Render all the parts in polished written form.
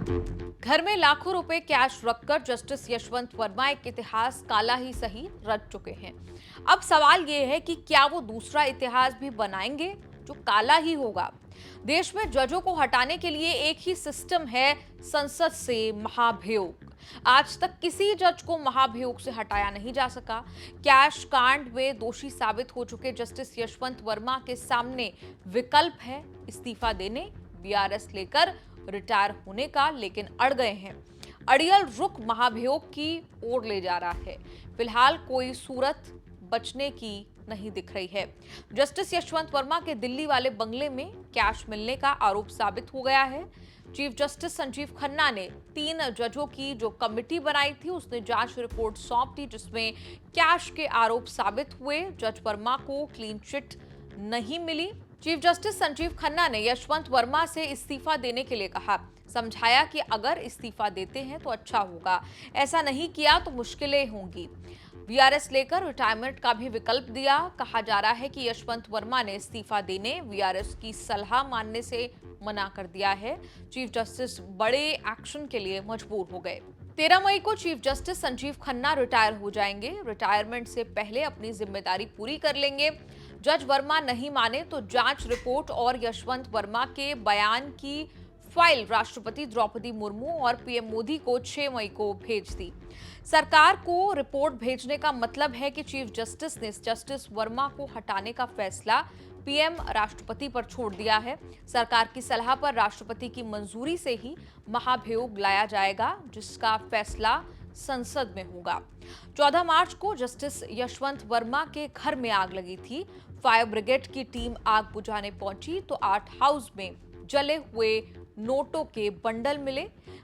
घर में लाखों रुपए कैश रखकर जस्टिस यशवंत वर्मा एक इतिहास काला ही सही रच चुके हैं। अब सवाल ये है कि क्या वो दूसरा इतिहास भी बनाएंगे जो काला ही होगा। देश में जजों को हटाने के लिए एक ही सिस्टम है, संसद से महाभियोग। आज तक किसी जज को महाभियोग से हटाया नहीं जा सका। कैश कांड में दोषी साबित हो चुके जस्टिस यशवंत वर्मा के सामने विकल्प है इस्तीफा देने, बीआरएस लेकर रिटायर होने का, लेकिन अड़ गए हैं। अड़ियल रुख महाभियोग की ओर ले जा रहा है। फिलहाल कोई सूरत बचने की नहीं दिख रही है। जस्टिस यशवंत वर्मा के दिल्ली वाले बंगले में कैश मिलने का आरोप साबित हो गया है। चीफ जस्टिस संजीव खन्ना ने 3 जजों की जो कमेटी बनाई थी उसने जांच रिपोर्ट सौंप दी, जिसमें कैश के आरोप साबित हुए। जज वर्मा को क्लीन चिट नहीं मिली। चीफ जस्टिस संजीव खन्ना ने यशवंत वर्मा से इस्तीफा देने के लिए कहा, समझाया कि अगर इस्तीफा देते हैं तो अच्छा होगा, ऐसा नहीं किया तो मुश्किलें होंगी। वीआरएस लेकर रिटायरमेंट का भी विकल्प दिया। कहा जा रहा है कि यशवंत वर्मा ने इस्तीफा देने, वीआरएस की सलाह मानने से मना कर दिया है। चीफ जस्टिस बड़े एक्शन के लिए मजबूर हो गए। 13 मई को chief justice Sanjeev Khanna retire हो जाएंगे। रिटायरमेंट से पहले अपनी जिम्मेदारी पूरी कर लेंगे। जज वर्मा नहीं माने तो जांच रिपोर्ट और यशवंत वर्मा के बयान की फाइल राष्ट्रपति द्रौपदी मुर्मू और पीएम मोदी को 6 मई को भेज दी। सरकार को रिपोर्ट भेजने का मतलब है कि चीफ जस्टिस ने जस्टिस वर्मा को हटाने का फैसला पीएम राष्ट्रपति पर छोड़ दिया है। सरकार की सलाह पर राष्ट्रपति की मंजूरी से ही महाभियोग लाया जाएगा, जिसका फैसला संसद में होगा। 14 मार्च को जस्टिस यशवंत वर्मा के घर में आग लगी थी। फायर ब्रिगेड की टीम आग बुझाने पहुंची तो आर्ट हाउस में जले हुए नोटों के बंडल मिले।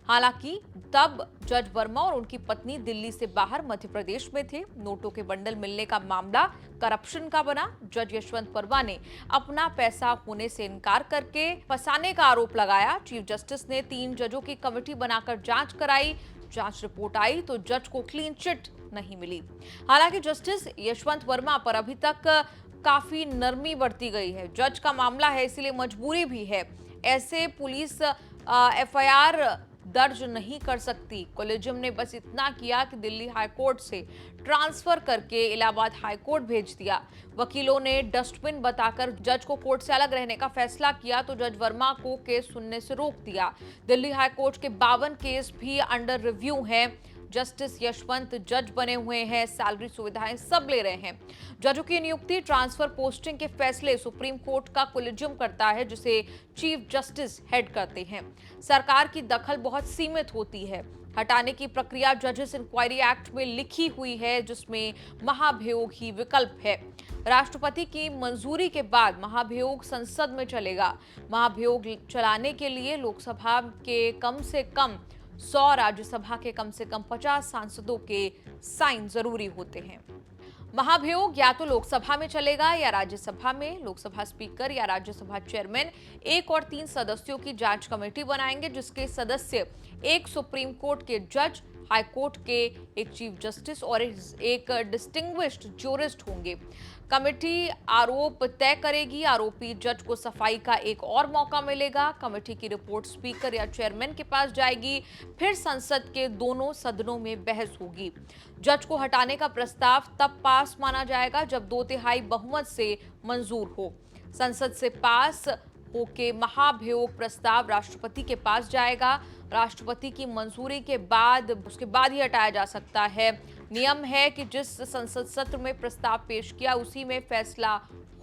हालांकि तब जज वर्मा और उनकी पत्नी दिल्ली से बाहर मध्य प्रदेश में थे। नोटों के बंडल मिलने का मामला करप्शन का बना। जज यशवंत वर्मा ने अपना पैसा होने से इनकार करके फंसाने का आरोप लगाया। चीफ जस्टिस ने 3 जजों की कमेटी बनाकर जांच कराई। जांच रिपोर्ट आई तो जज को क्लीन चिट नहीं मिली। हालांकि जस्टिस यशवंत वर्मा पर अभी तक काफी नरमी बरती गई है। जज का मामला है, इसलिए मजबूरी भी है। ऐसे पुलिस एफआईआर दर्ज नहीं कर सकती। कॉलेजियम ने बस इतना किया कि दिल्ली हाईकोर्ट से ट्रांसफर करके इलाहाबाद हाईकोर्ट भेज दिया। वकीलों ने डस्टबिन बताकर जज को कोर्ट से अलग रहने का फैसला किया तो जज वर्मा को केस सुनने से रोक दिया। दिल्ली हाईकोर्ट के 52 केस भी अंडर रिव्यू हैं। जस्टिस यशवंत जज बने हुए हैं, सैलरी सुविधाएं सब ले रहे हैं। जजों की नियुक्ति, ट्रांसफर, पोस्टिंग के फैसले सुप्रीम कोर्ट का कोलेजियम करता है, जिसे चीफ जस्टिस हेड करते हैं। सरकार की दखल बहुत सीमित होती है। हटाने की प्रक्रिया जजेस इंक्वायरी एक्ट में लिखी हुई है, जिसमें महाभियोग ही विकल्प है। राष्ट्रपति की मंजूरी के बाद महाभियोग संसद में चलेगा। महाभियोग चलाने के लिए लोकसभा के कम से कम 100, राज्यसभा के कम से कम 50 सांसदों के साइन जरूरी होते हैं। महाभियोग या तो लोकसभा में चलेगा या राज्यसभा में। लोकसभा स्पीकर या राज्यसभा चेयरमैन 1 और 3 सदस्यों की जांच कमेटी बनाएंगे, जिसके सदस्य एक सुप्रीम कोर्ट के जज, हाई कोर्ट के एक चीफ जस्टिस और एक डिस्टिंग्विश्ड ज्यूरिस्ट होंगे। कमेटी आरोप तय करेगी। आरोपी जज को सफाई का एक और मौका मिलेगा। कमेटी की रिपोर्ट स्पीकर या चेयरमैन के पास जाएगी। फिर संसद के दोनों सदनों में बहस होगी। जज को हटाने का प्रस्ताव तब पास माना जाएगा जब 2/3 बहुमत से मंजूर हो। संसद से पास होके महाभियोग प्रस्ताव राष्ट्रपति के पास जाएगा। राष्ट्रपति की मंजूरी के बाद उसके बाद ही हटाया जा सकता है। नियम है कि जिस संसद सत्र में प्रस्ताव पेश किया उसी में फैसला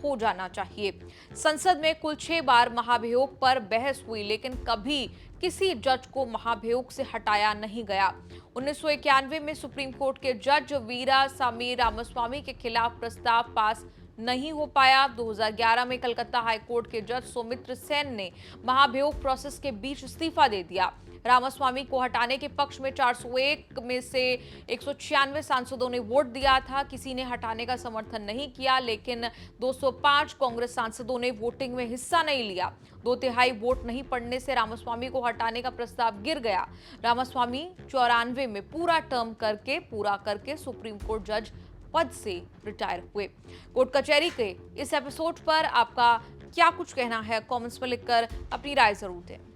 हो जाना चाहिए। संसद में कुल 6 बार महाभियोग पर बहस हुई, लेकिन कभी किसी जज को महाभियोग से हटाया नहीं गया। 1991 में सुप्रीम कोर्ट के जज वीरासामी रामास्वामी के खिलाफ प्रस्ताव पास नहीं हो पाया। 2011 में कलकत्ता हाईकोर्ट के जज सौमित्र सेन ने महाभियोग प्रोसेस के बीच इस्तीफा दे दिया। रामास्वामी को हटाने के पक्ष में 401 में से 196 सांसदों ने वोट दिया था। किसी ने हटाने का समर्थन नहीं किया, लेकिन 205 कांग्रेस सांसदों ने वोटिंग में हिस्सा नहीं लिया। 2/3 वोट नहीं पड़ने से रामास्वामी को हटाने का प्रस्ताव गिर गया। रामास्वामी 94 में पूरा टर्म पूरा करके सुप्रीम कोर्ट जज पद से रिटायर हुए। कोर्ट कचहरी के इस एपिसोड पर आपका क्या कुछ कहना है, कमेंट्स में लिखकर अपनी राय जरूर दें।